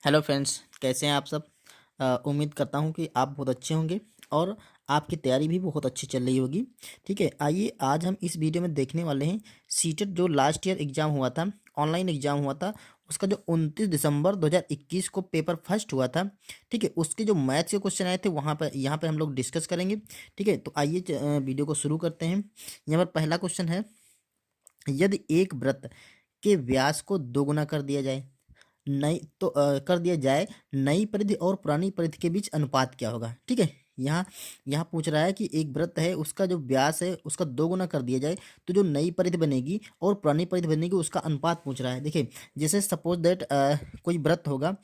Hello friends, कैसे हैं आप सब। उम्मीद करता हूं कि आप बहुत अच्छे होंगे और आपकी तैयारी भी बहुत अच्छी चल रही होगी। ठीक है, आइए आज हम इस वीडियो में देखने वाले हैं सीटेट जो लास्ट ईयर एग्ज़ाम हुआ था, ऑनलाइन एग्ज़ाम हुआ था, उसका जो 29 दिसंबर 2021 को पेपर फर्स्ट हुआ था। ठीक है, उसके जो मैथ्स के क्वेश्चन आए थे वहाँ पर यहाँ पे हम लोग डिस्कस करेंगे। ठीक है, तो आइए वीडियो को शुरू करते हैं। यहाँ पर पहला क्वेश्चन है, यदि एक वृत्त के व्यास को दोगुना कर दिया जाए, कर दिया जाए, नई परिधि और पुरानी परिधि के बीच अनुपात क्या होगा। ठीक है, यहाँ यहाँ पूछ रहा है कि एक वृत्त है, उसका जो व्यास है उसका दो गुना कर दिया जाए तो जो नई परिधि बनेगी और पुरानी परिधि बनेगी उसका अनुपात पूछ रहा है। देखिए, जैसे सपोज दैट कोई वृत्त होगा,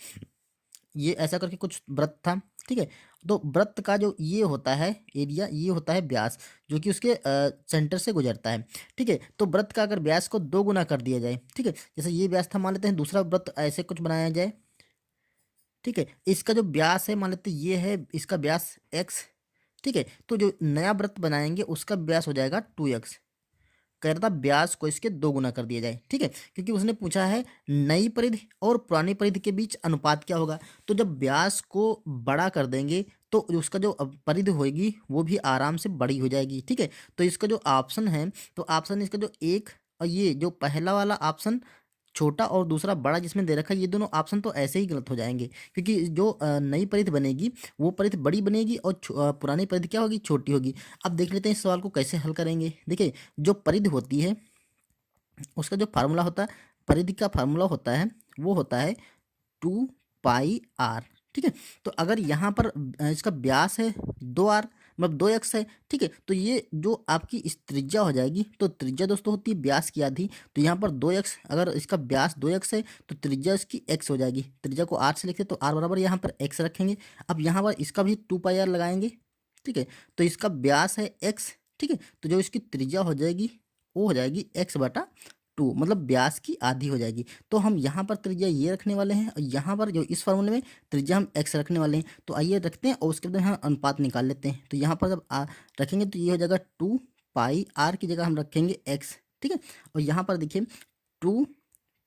ये ऐसा करके कुछ वृत्त था। ठीक है, तो वृत्त का जो ये होता है एरिया, ये होता है व्यास, जो कि उसके सेंटर से गुजरता है। ठीक है, तो वृत्त का अगर व्यास को दो गुना कर दिया जाए, ठीक है, जैसे ये व्यास था, मान लेते हैं दूसरा वृत्त ऐसे कुछ बनाया जाए। ठीक है, इसका जो व्यास है मान लेते हैं ये है, इसका व्यास एक्स। ठीक है, तो जो नया वृत्त बनाएंगे उसका व्यास हो जाएगा 2x। कह रहा था व्यास को इसके दो गुना कर दिया जाए। ठीक है, क्योंकि उसने पूछा है नई परिधि और पुरानी परिधि के बीच अनुपात क्या होगा। तो जब व्यास को बड़ा कर देंगे तो उसका जो परिधि होगी वो भी आराम से बड़ी हो जाएगी। ठीक है, तो इसका जो ऑप्शन है, तो ऑप्शन इसका जो एक और ये जो पहला वाला ऑप्शन छोटा और दूसरा बड़ा जिसमें दे रखा है, ये दोनों ऑप्शन तो ऐसे ही गलत हो जाएंगे, क्योंकि जो नई परिधि बनेगी वो परिधि बड़ी बनेगी और पुरानी परिधि क्या होगी, छोटी होगी। अब देख लेते हैं इस सवाल को कैसे हल करेंगे। देखिए, जो परिधि होती है उसका जो फार्मूला होता है, परिधि का फार्मूला होता है, वो होता है 2 पाई आर। ठीक है, तो अगर यहाँ पर इसका व्यास है 2 आर, मतलब 2x है। ठीक है, तो ये जो आपकी इस त्रिज्या हो जाएगी, तो त्रिज्या दोस्तों होती है व्यास की आधी, तो यहाँ पर 2x, अगर इसका व्यास 2x है तो त्रिज्या इसकी x हो जाएगी। त्रिज्या को r से लिखते तो r बराबर यहाँ पर x रखेंगे। अब यहाँ पर इसका भी 2 पाई आर लगाएंगे। ठीक है, तो इसका व्यास है x। ठीक है, तो जो इसकी त्रिज्या हो जाएगी वो हो जाएगी x/2, मतलब व्यास की आधी हो जाएगी। तो हम यहाँ पर त्रिज्या ये रखने वाले हैं और यहाँ पर जो इस फॉर्मूले में त्रिज्या हम x रखने वाले हैं। तो आइए रखते हैं और उसके बाद हम अनुपात निकाल लेते हैं। तो यहाँ पर जब रखेंगे तो ये हो जाएगा 2 पाई आर की जगह हम रखेंगे x। ठीक है, और यहाँ पर देखिए 2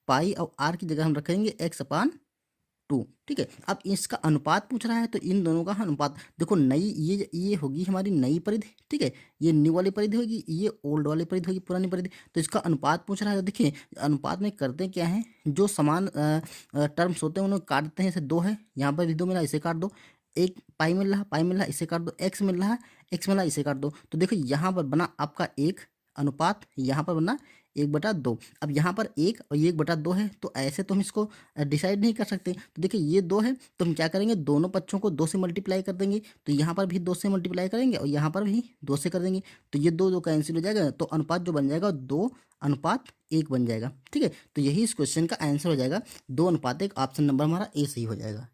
पाई और r की जगह हम रखेंगे x/2। ठीक है, अब इसका अनुपात पूछ रहा है तो इन दोनों का अनुपात देखो, नई ये होगी हमारी नई परिधि। ठीक है, ये न्यू वाली परिधि होगी, ये ओल्ड वाली परिधि होगी, पुरानी परिधि। तो इसका अनुपात पूछ रहा है। तो देखिए, अनुपात में करते क्या है, जो समान टर्म्स होते हैं उन्हें काट देते हैं। जैसे दो है, यहाँ पर भी दो मिला, इसे काट दो। एक पाई मिल रहा, पाई मिल रहा, इसे काट दो। एक्स मिल रहा, एक्स मिल रहा, इसे काट दो। तो देखो यहाँ पर बना आपका एक अनुपात, यहाँ पर बना 1/2। अब यहाँ पर एक और ये 1/2 है, तो ऐसे तो हम इसको डिसाइड नहीं कर सकते। तो देखिए ये 2 है, तो हम क्या करेंगे, दोनों पक्षों को 2 से मल्टीप्लाई कर देंगे। तो यहाँ पर भी 2 से मल्टीप्लाई करेंगे और यहाँ पर भी 2 से कर देंगे। तो ये 2 2 कैंसिल हो जाएगा, तो अनुपात जो बन जाएगा 2:1 बन जाएगा। ठीक है, तो यही इस क्वेश्चन का आंसर हो जाएगा 2:1। ऑप्शन नंबर हमारा ए सही हो जाएगा।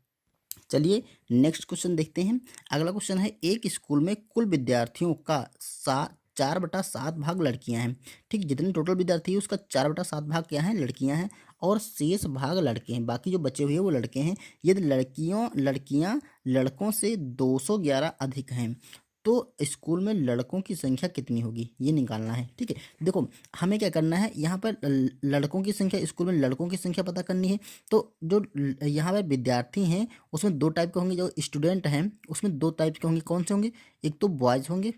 चलिए नेक्स्ट क्वेश्चन देखते हैं। अगला क्वेश्चन है, एक स्कूल में कुल विद्यार्थियों का 4/7 भाग लड़कियां हैं। ठीक, जितने टोटल विद्यार्थी है उसका 4/7 भाग क्या है, लड़कियां हैं, और शेष भाग लड़के हैं, बाकी जो बचे हुए हैं वो लड़के हैं। यदि लड़कियां लड़कों से 211 अधिक हैं तो स्कूल में लड़कों की संख्या कितनी होगी, ये निकालना है। ठीक है, देखो हमें क्या करना है, यहाँ पर लड़कों की संख्या, स्कूल में लड़कों की संख्या पता करनी है। तो जो यहाँ पर विद्यार्थी हैं उसमें दो टाइप के होंगे, जो स्टूडेंट हैं उसमें दो टाइप के होंगे। कौन से होंगे, एक तो बॉयज़ होंगे,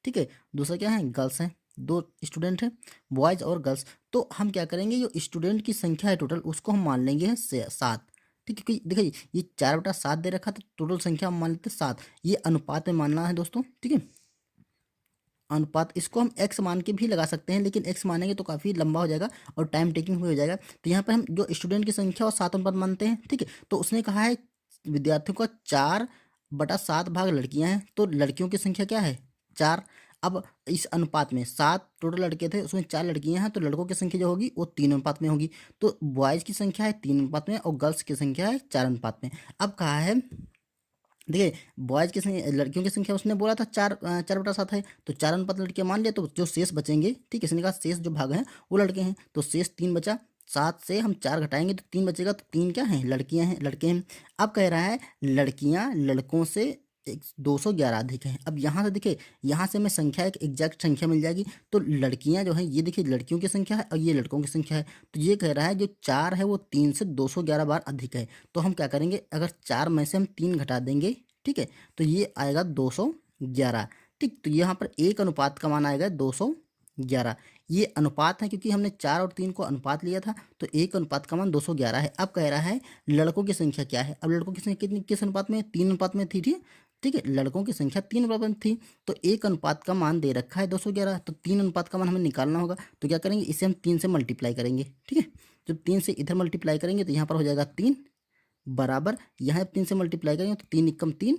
ठीक है, दूसरा क्या है, गर्ल्स हैं। दो स्टूडेंट हैं, बॉयज़ और गर्ल्स। तो हम क्या करेंगे, जो स्टूडेंट की संख्या है टोटल उसको हम मान लेंगे 7। ठीक है, क्योंकि देखिए ये 4/7 दे रखा, तो टोटल संख्या हम मान लेते हैं 7। ये अनुपात में मानना है दोस्तों। ठीक है, अनुपात इसको हम x मान के भी लगा सकते हैं, लेकिन x मानेंगे तो काफ़ी लंबा हो जाएगा और टाइम टेकिंग भी हो जाएगा। तो यहाँ पर हम जो स्टूडेंट की संख्या और 7 अनुपात मानते हैं। ठीक है, तो उसने कहा है विद्यार्थियों का 4/7 भाग लड़कियां हैं, तो लड़कियों की संख्या क्या है, 4। अब इस अनुपात में 7 टोटल लड़के थे, उसमें 4 लड़कियां हैं, तो लड़कों की संख्या जो होगी वो 3 अनुपात में होगी। तो बॉयज़ की संख्या है 3 अनुपात में और गर्ल्स की संख्या है 4 अनुपात में। अब कहा है, देखिए बॉयज़ की संख्या, लड़कियों की संख्या उसने बोला था 4/7 है, तो 4 अनुपात लड़कियां मान लिया, तो जो शेष बचेंगे, ठीक है, इसने कहा शेष जो भाग हैं वो लड़के हैं, तो शेष 3 बचा। 7 से हम 4 घटाएंगे तो 3 बचेगा, तो 3 क्या हैं, लड़कियां हैं, लड़के हैं। अब कह रहा है लड़कियां लड़कों से 211 अधिक है। अब यहाँ से देखिए, यहाँ से हमें संख्या एक एग्जैक्ट संख्या मिल जाएगी। तो लड़कियाँ जो हैं, ये देखिए लड़कियों की संख्या है और ये लड़कों की संख्या है। तो ये कह रहा है जो 4 है वो 3 से 211 बार अधिक है। तो हम क्या करेंगे, अगर 4 में से हम 3 घटा देंगे, ठीक है, तो ये आएगा 211। ठीक, तो यहाँ पर एक अनुपात का मान आएगा 211। ये अनुपात है क्योंकि हमने 4 और 3 को अनुपात लिया था, तो एक अनुपात का मान 211 है। अब कह रहा है लड़कों की संख्या क्या है। अब लड़कों की संख्या कितनी, किस अनुपात में, 3 अनुपात में थी, ठीक है। ठीक है, लड़कों की संख्या 3 अनुपात में थी, तो एक अनुपात का मान दे रखा है 211, तो 3 अनुपात का मान हमें निकालना होगा। तो क्या करेंगे, इसे हम 3 से मल्टीप्लाई करेंगे, ठीक है। जब 3 से इधर मल्टीप्लाई करेंगे तो यहाँ पर हो जाएगा 3 बराबर, यहाँ 3 से मल्टीप्लाई करेंगे तो 3 एकम 3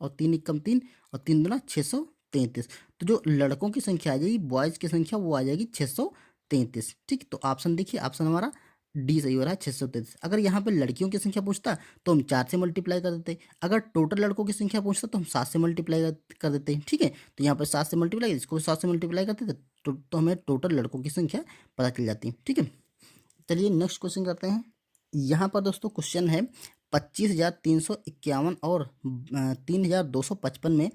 और 3 एकम 3 और 3 दूना 633। तो जो लड़कों की संख्या आ जाएगी, बॉयज़ की संख्या, वो आ जाएगी 633। ठीक, तो ऑप्शन देखिए, ऑप्शन हमारा डी सही हो रहा है, 633। अगर यहाँ पे लड़कियों की संख्या पूछता तो हम 4 से मल्टीप्लाई कर देते। अगर टोटल लड़कों की संख्या पूछता तो हम 7 से मल्टीप्लाई कर देते। ठीक है, तो यहाँ पर 7 से मल्टीप्लाई, इसको 7 से मल्टीप्लाई करते तो हमें टोटल लड़कों की संख्या पता चल जाती। ठीक है, चलिए नेक्स्ट क्वेश्चन करते हैं। यहाँ पर दोस्तों क्वेश्चन है 25,351 और 3,255 में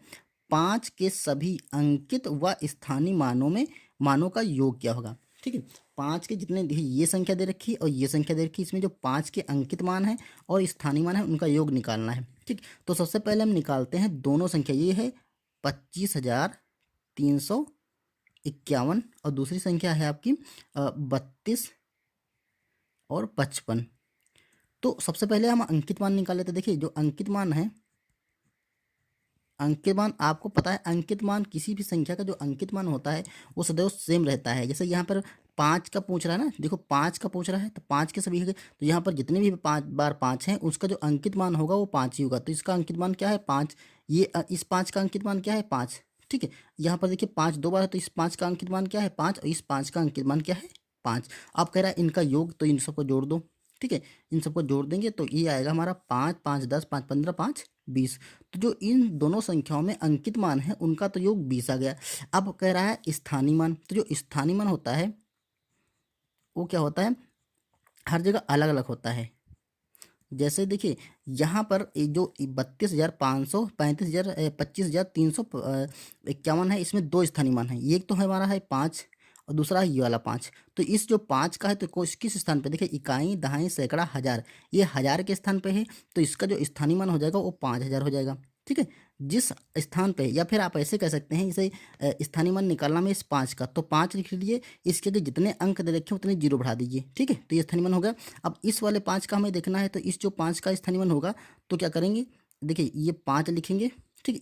5 के सभी अंकित व स्थानीय मानों का योग क्या होगा। ठीक है, 5 के जितने ये संख्या दे रखी है और ये संख्या दे रखी है, इसमें जो 5 के अंकित मान है और स्थानीय मान है उनका योग निकालना है। ठीक, तो सबसे पहले हम निकालते हैं दोनों संख्या, ये है 25,351 और दूसरी संख्या है आपकी 32 और 55। तो सबसे पहले हम अंकित मान निकाल लेते हैं। देखिए जो अंकित मान है, अंकित मान आपको पता है, अंकित मान किसी भी संख्या का जो अंकित मान होता है वो सदैव सेम रहता है। जैसे यहाँ पर 5 का पूछ रहा है ना, देखो 5 का पूछ रहा है तो 5 के सभी है, तो यहाँ पर जितने भी 5 बार 5 हैं उसका जो अंकित मान होगा वो 5 ही होगा। तो इसका अंकित मान क्या है, 5। ये इस 5 का अंकित मान क्या है, 5। ठीक है, यहाँ पर देखिए 5 2 बार है, तो इस 5 का अंकित मान क्या है, 5, और इस 5 का अंकित मान क्या है, 5। अब कह रहा है इनका योग, तो इन सबको जोड़ दो। ठीक है, इन सबको जोड़ देंगे तो ये आएगा हमारा 5 5 10 5 15 5 20। तो जो इन दोनों संख्याओं में अंकित मान है उनका तो योग 20 आ गया। अब कह रहा है स्थानीय मान, तो जो स्थानीय मान होता है वो क्या होता है, हर जगह अलग अलग होता है। जैसे देखिए यहाँ पर जो 32,500 35,000 25,351 है, इसमें दो स्थानीय मान है। एक तो हमारा है 5 और दूसरा है ये वाला 5। तो इस जो 5 का है तो किस स्थान पे, देखिए इकाई दहाई सैकड़ा हज़ार, ये हज़ार के स्थान पे है, तो इसका जो स्थानीय मान हो जाएगा वो 5,000 हो जाएगा। ठीक है, जिस स्थान पे, या फिर आप ऐसे कह सकते हैं इसे स्थानीय मान निकालना में इस 5 का, तो 5 लिख लीजिए, इसके आगे जितने अंक दे रखे उतने जीरो बढ़ा दीजिए। ठीक है, तो ये स्थानीय मान हो गया। अब इस वाले 5 का हमें देखना है, तो इस जो 5 का स्थानीय मान होगा तो क्या करेंगे, देखिए ये 5 लिखेंगे। ठीक,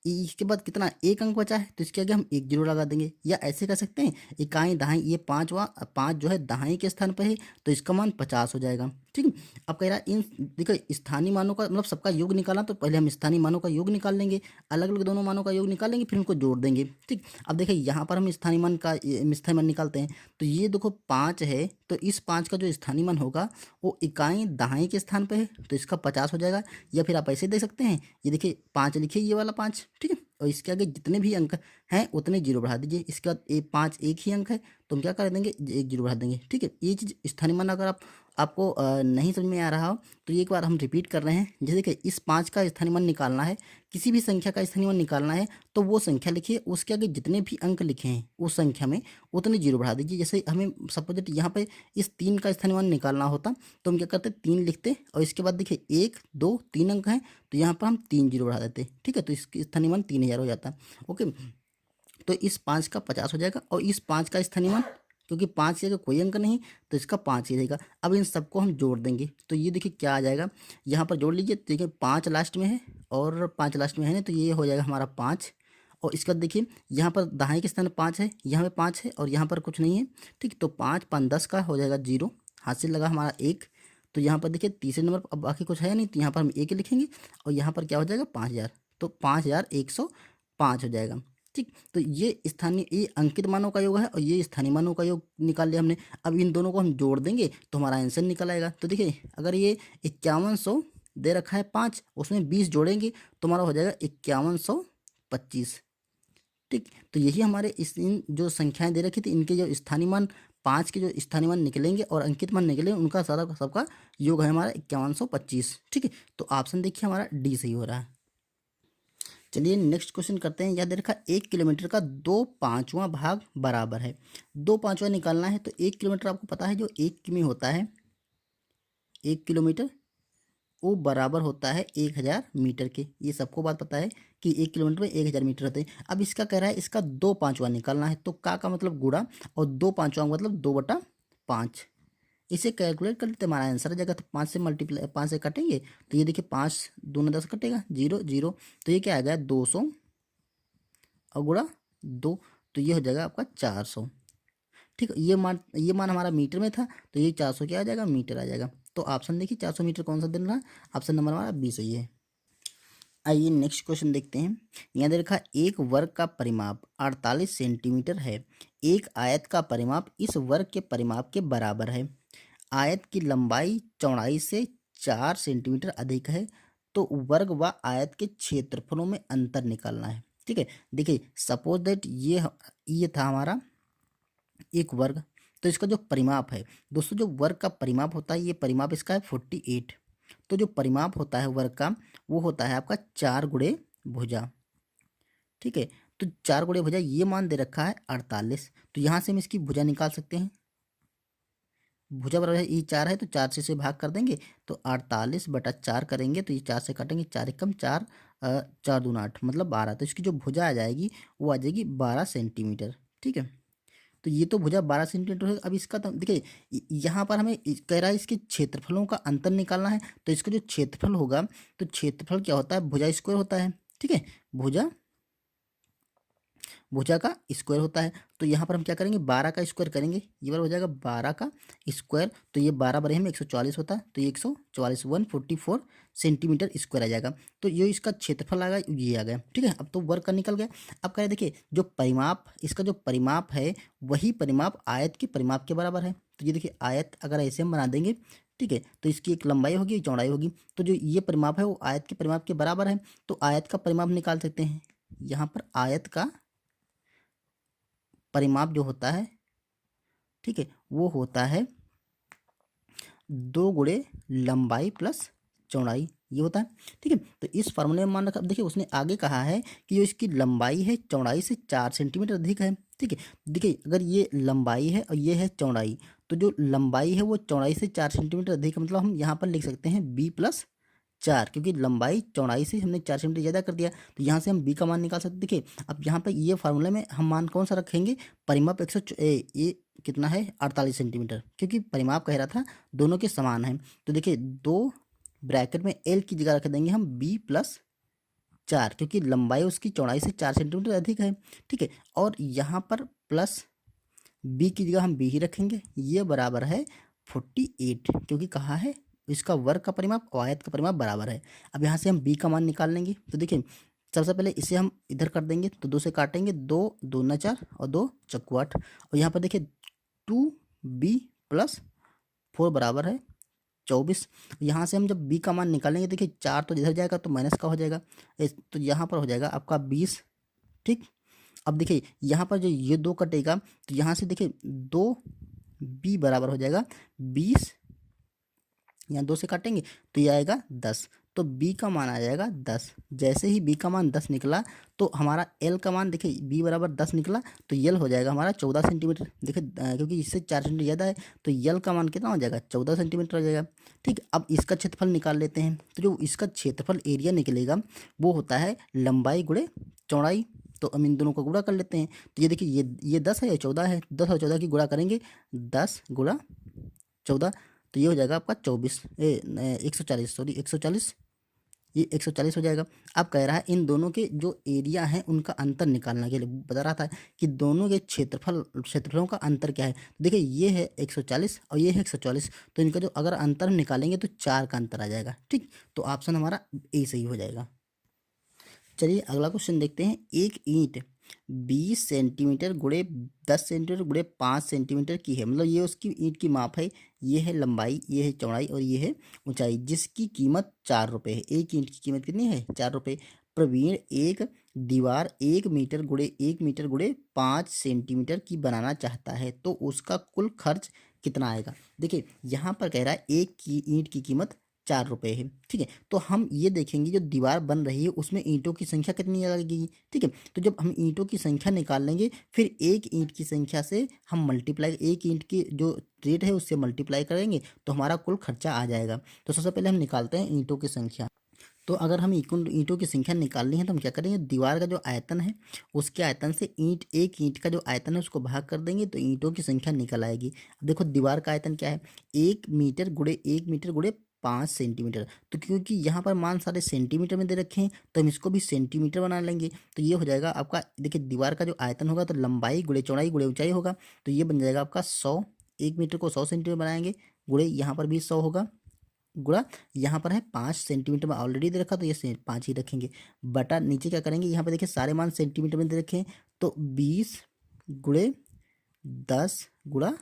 इसके बाद कितना, एक अंक बचा है, तो इसके आगे हम एक जीरो लगा देंगे। या ऐसे कर सकते हैं, इकाई दहाई, ये 5 जो है दहाई के स्थान पर है, तो इसका मान 50 हो जाएगा। ठीक है, अब कह रहा है इन, देखो स्थानीय मानों का मतलब सबका योग निकालना, तो पहले हम स्थानीय मानों का योग निकाल लेंगे, अलग अलग दोनों मानों का योग निकाल लेंगे, फिर उनको जोड़ देंगे। ठीक, अब देखिए यहाँ पर हम स्थानीय मान निकालते हैं, तो ये देखो 5 है, तो इस 5 का जो स्थानीय मान होगा वो इकाई दहाई के स्थान पे है, तो इसका 50 हो जाएगा। या फिर आप ऐसे देख सकते हैं, ये देखिए 5 लिखिए, ये वाला 5। ठीक है, और इसके आगे जितने भी अंक हैं उतने जीरो बढ़ा दीजिए। इसके बाद 5 एक ही अंक है, तो हम क्या कर देंगे, एक जीरो बढ़ा देंगे। ठीक है, ये चीज़ स्थानीय मान अगर आपको नहीं समझ में आ रहा हो तो एक बार हम रिपीट कर रहे हैं। जैसे कि इस 5 का स्थानीय मान निकालना है, किसी भी संख्या का स्थानीय मान निकालना है, तो वो संख्या लिखिए, उसके आगे जितने भी अंक लिखे हैं उस संख्या में उतने जीरो बढ़ा दीजिए। जैसे हमें सपोज यहाँ पे इस 3 का स्थानीय मान निकालना होता तो हम क्या करते, 3 लिखते, और इसके बाद देखिए 1 2 3 अंक हैं, तो यहाँ पर हम 3 जीरो बढ़ा देते। ठीक है, तो इसकी स्थानीय मान 3,000 हो जाता। ओके, तो इस 5 का 50 हो जाएगा, और इस 5 का स्थानीय मान, क्योंकि 5 की जगह कोई अंक नहीं तो इसका 5 ही रहेगा। अब इन सबको हम जोड़ देंगे, तो ये देखिए क्या आ जाएगा, यहाँ पर जोड़ लीजिए। देखिए 5 लास्ट में है और 5 लास्ट में है ना, तो ये हो जाएगा हमारा 5। और इसका देखिए यहाँ पर दहाई के स्थान 5 है, यहाँ पे 5 है और यहाँ पर कुछ नहीं है। ठीक, तो 5 5 10 का हो जाएगा जीरो, हासिल लगा हमारा 1। तो यहाँ पर देखिए तीसरे नंबर पर अब बाकी कुछ है नहीं, तो यहाँ पर हम 1 लिखेंगे, और यहाँ पर क्या हो जाएगा 5,000, तो 5,105 हो जाएगा। ठीक, तो ये स्थानीय, ये अंकित मानों का योग है और ये स्थानीय मानों का योग निकाल लिया हमने। अब इन दोनों को हम जोड़ देंगे तो हमारा आंसर निकल आएगा। तो देखिए अगर ये 5100 दे रखा है 5, उसमें 20 जोड़ेंगे तो हमारा हो जाएगा 5125। ठीक, तो यही हमारे इन जो संख्याएं दे रखी थी, इनके जो स्थानीय मान 5 के जो स्थानीय मान निकलेंगे और अंकित मान निकलेंगे, उनका सारा सबका योग है हमारा 5125। ठीक है, तो ऑप्शन देखिए हमारा डी सही हो रहा है। चलिए नेक्स्ट क्वेश्चन करते हैं। याद रखा 1 किलोमीटर का 2/5वां भाग बराबर है। 2/5वां निकालना है। तो 1 किलोमीटर आपको पता है जो 1 किमी होता है, 1 किलोमीटर वो बराबर होता है 1000 मीटर के। ये सबको बात पता है कि 1 किलोमीटर में 1000 मीटर होते हैं। अब इसका कह रहा है इसका 2/5वां निकालना है। तो का मतलब गुणा और 2/5वां मतलब 2/5। इसे कैलकुलेट कर लेते हैं। हमारा आंसर आ जाएगा। तो 5 से मल्टीप्लाई, 5 से काटेंगे तो ये देखिए 5 दूना 10 कटेगा, 0 0। तो ये क्या आ गया 200 और गुणा 2, तो ये हो जाएगा आपका 400। ठीक है, ये मान हमारा मीटर में था, तो ये 400 क्या आ जाएगा, मीटर आ जाएगा। तो ऑप्शन देखिए 400 मीटर कौन सा दिन रहा, ऑप्शन नंबर हमारा बी सही है। आइए नेक्स्ट क्वेश्चन देखते हैं। यहाँ दे रखा एक वर्ग का परिमाप 48 सेंटीमीटर है। एक आयत का परिमाप इस वर्ग के परिमाप के बराबर है। आयत की लंबाई चौड़ाई से 4 सेंटीमीटर अधिक है। तो वर्ग व आयत के क्षेत्रफलों में अंतर निकालना है। ठीक है, देखिए सपोज दैट ये था हमारा एक वर्ग। तो इसका जो परिमाप है दोस्तों, जो वर्ग का परिमाप होता है, ये परिमाप इसका है 48। तो जो परिमाप होता है वर्ग का, वो होता है आपका 4 गुणे भुजा। ठीक है, तो 4 गुणे भुजा ये मान दे रखा है 48। तो यहाँ से हम इसकी भुजा निकाल सकते हैं। भुजा बराबर है, ये 4 है तो 4 से इसे भाग कर देंगे, तो 48/4 करेंगे। तो ये 4 से काटेंगे, 4 एकम 4, 4 दूना 8 मतलब 12। तो इसकी जो भुजा आ जाएगी वो आ जाएगी 12 सेंटीमीटर। ठीक है, तो ये तो भुजा 12 सेंटीमीटर है। अब इसका तो देखिए यहाँ पर हमें कह रहा है इसके क्षेत्रफलों का अंतर निकालना है। तो इसका जो क्षेत्रफल होगा, तो क्षेत्रफल क्या होता है, भुजा स्क्वायर होता है। ठीक है, भुजा भुजा का स्क्वायर होता है। तो यहाँ पर हम क्या करेंगे, 12 का स्क्वायर करेंगे, ये बार हो जाएगा 12 का स्क्वायर। तो ये 12 बरे में 144 होता है, तो ये 144 144 सेंटीमीटर स्क्वायर आ जाएगा। तो ये इसका क्षेत्रफल आ गया, ये आ गया। ठीक है, अब तो वर्ग का निकल गया। अब कह रहे देखिए जो परिमाप, इसका जो परिमाप है वही परिमाप आयत के परिमाप के बराबर है। तो ये देखिए आयत अगर ऐसे हम बना देंगे, ठीक है, तो इसकी एक लंबाई होगी, एक चौड़ाई होगी। तो जो ये परिमाप है वो आयत के परिमाप के बराबर है। तो आयत का परिमाप निकाल सकते हैं। यहाँ पर आयत का परिमाप जो होता है, ठीक है, वो होता है 2 गुणे लंबाई प्लस चौड़ाई, ये होता है। ठीक है, तो इस फार्मूले में मान रखा। अब देखिए उसने आगे कहा है कि जो इसकी लंबाई है चौड़ाई से 4 सेंटीमीटर अधिक है। ठीक है, देखिए अगर ये लंबाई है और ये है चौड़ाई, तो जो लंबाई है वो चौड़ाई से 4 सेंटीमीटर अधिक है। मतलब हम यहाँ पर लिख सकते हैं b+4, क्योंकि लंबाई चौड़ाई से हमने 4 सेंटीमीटर ज़्यादा कर दिया। तो यहाँ से हम b का मान निकाल सकते। देखिए अब यहाँ पर ये फार्मूले में हम मान कौन सा रखेंगे, परिमाप ये कितना है 48 सेंटीमीटर, क्योंकि परिमाप कह रहा था दोनों के समान है। तो देखिए 2 ब्रैकेट में l की जगह रख देंगे हम b+4, क्योंकि लंबाई उसकी चौड़ाई से 4 सेंटीमीटर अधिक है। ठीक है, और यहाँ पर प्लस b की जगह हम b ही रखेंगे। ये बराबर है 48, क्योंकि कहा है इसका वर्ग का परिमाप और आयत का परिमाप बराबर है। अब यहाँ से हम b का मान निकाल लेंगे। तो देखिए सबसे पहले इसे हम इधर कर देंगे, तो 2 से काटेंगे, 2 दूना 4 और 2 चक्कू 8। और यहाँ पर देखिए 2b+4 बराबर है 24। यहाँ से हम जब b का मान निकालेंगे, देखिए 4 तो इधर जाएगा तो माइनस का हो जाएगा, तो यहाँ पर हो जाएगा आपका 20। ठीक, अब देखिए यहाँ पर जो ये 2 कटेगा, तो यहाँ से देखिए 2b बराबर हो जाएगा 20, यहाँ 2 से काटेंगे तो ये आएगा 10। तो b का मान आ जाएगा 10। जैसे ही b का मान 10 निकला, तो हमारा l का मान देखिए b बराबर 10 निकला, तो l हो जाएगा हमारा 14 सेंटीमीटर। देखिए क्योंकि इससे 4 सेंटीमीटर ज़्यादा है, तो l का मान कितना हो जाएगा, 14 सेंटीमीटर हो जाएगा। ठीक, अब इसका क्षेत्रफल निकाल लेते हैं। तो जो इसका क्षेत्रफल एरिया निकलेगा वो होता है लंबाई गुणे चौड़ाई। तो हम इन दोनों को गुणा कर लेते हैं। तो ये देखिए ये 10 है, ये 14 है, 10 और 14 की गुणा करेंगे, 10 गुणा 14, तो ये हो जाएगा आपका 140, सॉरी 140, ये 140 हो जाएगा। अब कह रहा है इन दोनों के जो एरिया हैं उनका अंतर निकालने के लिए बता रहा था कि दोनों के क्षेत्रफलों का अंतर क्या है। तो देखिए ये है 140 और ये है 140, तो इनका जो अगर अंतर हम निकालेंगे तो 4 का अंतर आ जाएगा। ठीक, तो ऑप्शन हमारा ए सही हो जाएगा। चलिए अगला क्वेश्चन देखते हैं। एक ईंट 20 सेंटीमीटर गुणे 10 सेंटीमीटर गुणे 5 सेंटीमीटर की है। मतलब ये उसकी ईंट की माप है, ये है लंबाई, ये है चौड़ाई और ये है ऊंचाई, जिसकी कीमत 4 रुपये है। एक ईंट की कीमत कितनी है, 4 रुपये। प्रवीण एक दीवार 1 मीटर गुणे 1 मीटर गुणे 5 सेंटीमीटर की बनाना चाहता है, तो उसका कुल खर्च कितना आएगा। देखिए यहाँ पर कह रहा है एक की ईंट की कीमत ₹4 है, ठीक है। तो हम ये देखेंगे जो दीवार बन रही है उसमें ईंटों की संख्या कितनी लगेगी, ठीक है। तो जब हम ईंटों की संख्या निकाल लेंगे फिर एक ईंट की संख्या से हम मल्टीप्लाई, एक ईंट की जो रेट है उससे मल्टीप्लाई करेंगे तो हमारा कुल खर्चा आ जाएगा। तो सबसे पहले हम निकालते हैं ईंटों की संख्या। तो अगर हम ईंटों की संख्या निकालनी है तो हम क्या करेंगे, दीवार का जो आयतन है उसके आयतन से एक ईंट का जो आयतन है उसको भाग कर देंगे तो ईंटों की संख्या निकल आएगी। अब देखो दीवार का आयतन क्या है, 1 मीटर गुणे 1 मीटर गुणे 5 सेंटीमीटर। तो क्योंकि यहाँ पर मान सारे सेंटीमीटर में दे रखे हैं तो हम इसको भी सेंटीमीटर बना लेंगे। तो ये हो जाएगा आपका, देखिए दीवार का जो आयतन होगा तो लंबाई गुणे चौड़ाई गुणे ऊंचाई होगा। तो ये बन जाएगा आपका 100, 1 मीटर को 100 सेंटीमीटर बनाएंगे, गुणे यहाँ पर भी 100 होगा, गुणा यहाँ पर है 5 सेंटीमीटर में ऑलरेडी दे रखा तो ये 5 ही रखेंगे, बटा नीचे क्या करेंगे, यहाँ पे देखिए सारे मान सेंटीमीटर में दे रखे हैं तो 20 गुणे 10 गुणा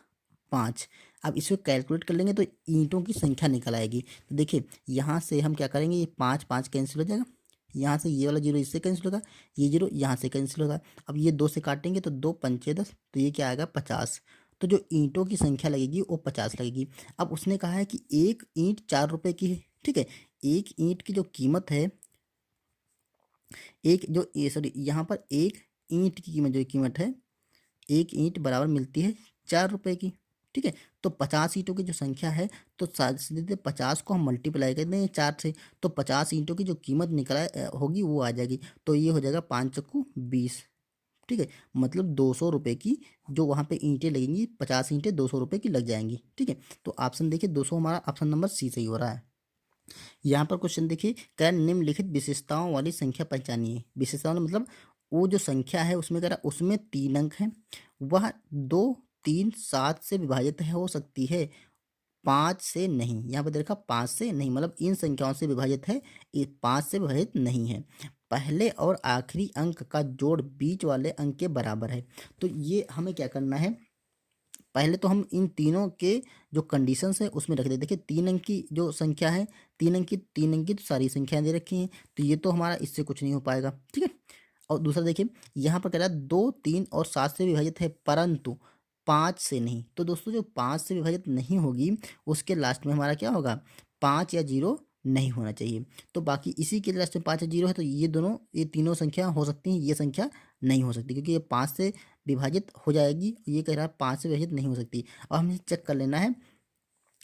5। अब इसको कैलकुलेट कर लेंगे तो ईंटों की संख्या निकल आएगी। तो देखिए यहाँ से हम क्या करेंगे, ये 5 5 कैंसिल हो जाएगा, यहाँ से ये वाला जीरो इससे कैंसिल होगा, ये जीरो यहाँ से कैंसिल होगा। अब ये 2 से काटेंगे तो 2 पंचे 10, तो ये क्या आएगा 50। तो जो ईंटों की संख्या लगेगी वो 50 लगेगी। अब उसने कहा है कि एक ईंट ₹4 की है, ठीक है। एक ईंट की जो कीमत है, एक जो ये सॉरी यहाँ पर एक ईंट की कीमत है, एक ईंट बराबर मिलती है ₹4 की, ठीक है। तो 50 ईंटों की जो संख्या है तो सीधे 50 को हम मल्टीप्लाई कर देंगे 4 से, तो 50 ईंटों की जो कीमत होगी वो आ जाएगी। तो ये हो जाएगा 5 चक्कू 20, ठीक है। मतलब ₹200 की जो वहाँ पे ईंटें लगेंगी, 50 ईंटें ₹200 की लग जाएंगी, ठीक है। तो ऑप्शन देखिए 200 हमारा ऑप्शन नंबर सी सही हो रहा है। यहाँ पर क्वेश्चन देखिए, क्या निम्नलिखित विशेषताओं वाली संख्या पहचानिए। विशेषताओं मतलब वो जो संख्या है उसमें कह रहा उसमें 3 अंक हैं, वह 2 3 7 से विभाजित है हो सकती है, 5 से नहीं। यहाँ पर देखा 5 से नहीं, मतलब इन संख्याओं से विभाजित है, ये 5 से विभाजित नहीं है। पहले और आखिरी अंक का जोड़ बीच वाले अंक के बराबर है। तो ये हमें क्या करना है, पहले तो हम इन तीनों के जो कंडीशंस है उसमें रख देते। देखिए 3 अंक की जो संख्या है, 3 अंक की तो सारी संख्याएं दे रखी हैं, तो ये तो हमारा इससे कुछ नहीं हो पाएगा, ठीक है। और दूसरा देखिए यहाँ पर कह रहा है 2 3 और 7 से विभाजित है परंतु 5 से नहीं। तो दोस्तों जो 5 से विभाजित नहीं होगी उसके लास्ट में हमारा क्या होगा, 5 या 0 नहीं होना चाहिए। तो बाकी इसी के लास्ट में 5 या 0 है, तो ये तीनों संख्या हो सकती हैं, ये संख्या नहीं हो सकती क्योंकि ये 5 से विभाजित हो जाएगी, ये कह रहा है 5 से विभाजित नहीं हो सकती। और हमें चेक कर लेना है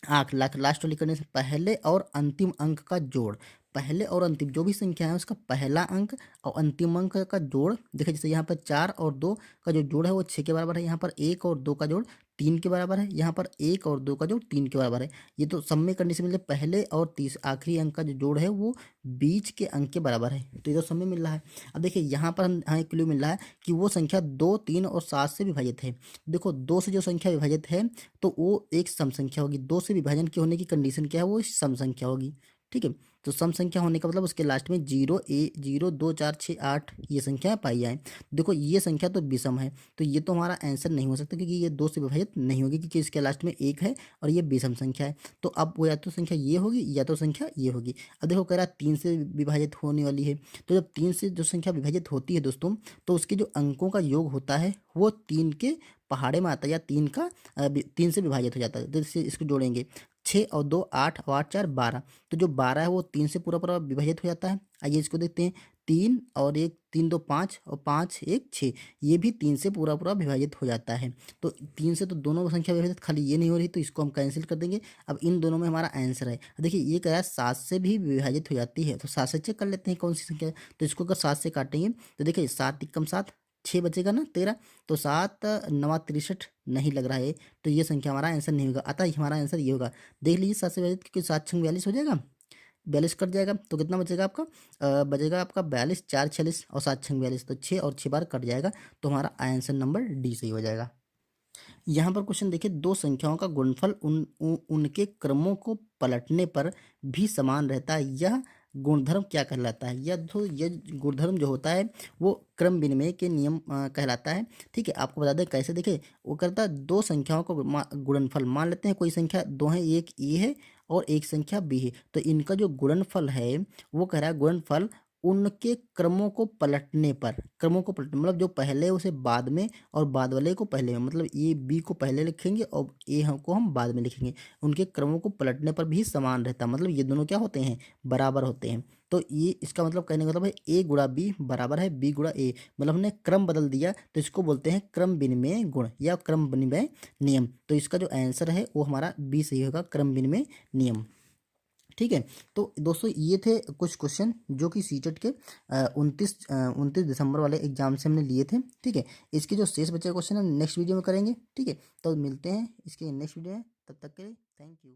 लास्ट वाली करने से पहले और अंतिम अंक का जोड़। पहले और अंतिम जो भी संख्या है उसका पहला अंक और अंतिम अंक का जोड़। देखिए जैसे यहाँ पर 4 और 2 का जो जोड़ है वो 6 के बराबर है, यहाँ पर 1 और 2 का जोड़ 3 के बराबर है, यहाँ पर 1 और 2 का जोड़ 3 के बराबर है। ये तो सब में करने से मिले पहले और आखिरी अंक का जो जोड़ है वो बीच के अंक के बराबर है, तो ये तो सब में मिल रहा है। अब देखिए यहाँ पर हमें क्लू मिल रहा है कि वो संख्या 2 3 और 7 से विभाजित है। देखो 2 से जो संख्या विभाजित है तो वो एक सम संख्या होगी, 2 से विभाजन की होने की कंडीशन क्या है, वो सम संख्या होगी, ठीक है। तो सम संख्या होने का मतलब उसके लास्ट में 0 2 4 6 8 ये संख्या पाई जाए। देखो ये संख्या तो विषम है, तो ये तो हमारा आंसर नहीं हो सकता क्योंकि ये 2 से विभाजित नहीं होगी क्योंकि इसके लास्ट में 1 है और ये विषम संख्या है। तो अब वो या तो संख्या ये होगी या तो संख्या ये होगी। अब देखो कह रहा है 3 से विभाजित होने वाली है, तो जब 3 से जो संख्या विभाजित होती है दोस्तों तो उसके जो अंकों का योग होता है वो 3 के पहाड़े में आता है या 3 से विभाजित हो जाता है। तो इसको जोड़ेंगे 6 और 2 8 और 8 4 12, तो जो 12 है वो 3 से पूरा पूरा विभाजित हो जाता है। आइए इसको देखते हैं, 3 और 1 3 2 5 और 5 1 6, ये भी 3 से पूरा पूरा विभाजित हो जाता है। तो 3 से तो दोनों संख्या विभाजित, खाली ये नहीं हो रही तो इसको हम कैंसिल कर देंगे। अब इन दोनों में हमारा आंसर है, देखिए ये कह रहा है 7 से भी विभाजित हो जाती है, तो 7 से चेक कर लेते हैं कौन सी संख्या है। तो इसको अगर 7 से काटेंगे तो देखिए 7 कम 7 6 बचेगा ना 13, तो 7 9 63 नहीं लग रहा है, तो ये संख्या हमारा आंसर नहीं होगा। अतः हमारा आंसर ये होगा। देख लीजिए 7 से विभाजित क्योंकि 7 6 42 हो जाएगा, 42 कट जाएगा तो कितना बचेगा आपका, बचेगा आपका 42 4 46 और 7 6 42, तो 6 और 6 बार कट जाएगा, तो हमारा आंसर नंबर डी सही हो जाएगा। यहाँ पर क्वेश्चन देखिए, दो संख्याओं का गुणनफल उनके क्रमों को पलटने पर भी समान रहता है, यह गुणधर्म क्या कहलाता है। यह गुणधर्म जो होता है वो क्रम विनिमय के नियम कहलाता है, ठीक है। आपको बता दें कैसे, देखिए वो करता है दो संख्याओं को गुणनफल, मान लेते हैं कोई संख्या दो है, एक ए है और एक संख्या बी है, तो इनका जो गुणनफल है वो कह रहा है गुणनफल उनके क्रमों को पलटने पर, क्रमों को पलटने मतलब जो पहले उसे बाद में और बाद वाले को पहले में, मतलब ए बी को पहले लिखेंगे और ए को हम बाद में लिखेंगे, उनके क्रमों को पलटने पर भी समान रहता है, मतलब ये दोनों क्या होते हैं, बराबर होते हैं। तो ये इसका मतलब कहने का मतलब है ए गुणा बी बराबर है बी गुणा ए, मतलब हमने क्रम बदल दिया तो इसको बोलते हैं क्रम विनिमय गुण या क्रम विनिमय नियम। तो इसका जो आंसर है वो हमारा बी सही होगा, क्रम विनिमय नियम। ठीक है। तो दोस्तों ये थे कुछ क्वेश्चन जो कि सीटेट के 29 दिसंबर वाले एग्जाम से हमने लिए थे। ठीक है, इसके जो शेष बचे क्वेश्चन हम नेक्स्ट वीडियो में करेंगे। ठीक है, तो मिलते हैं इसके नेक्स्ट वीडियो में, तब तक के लिए थैंक यू।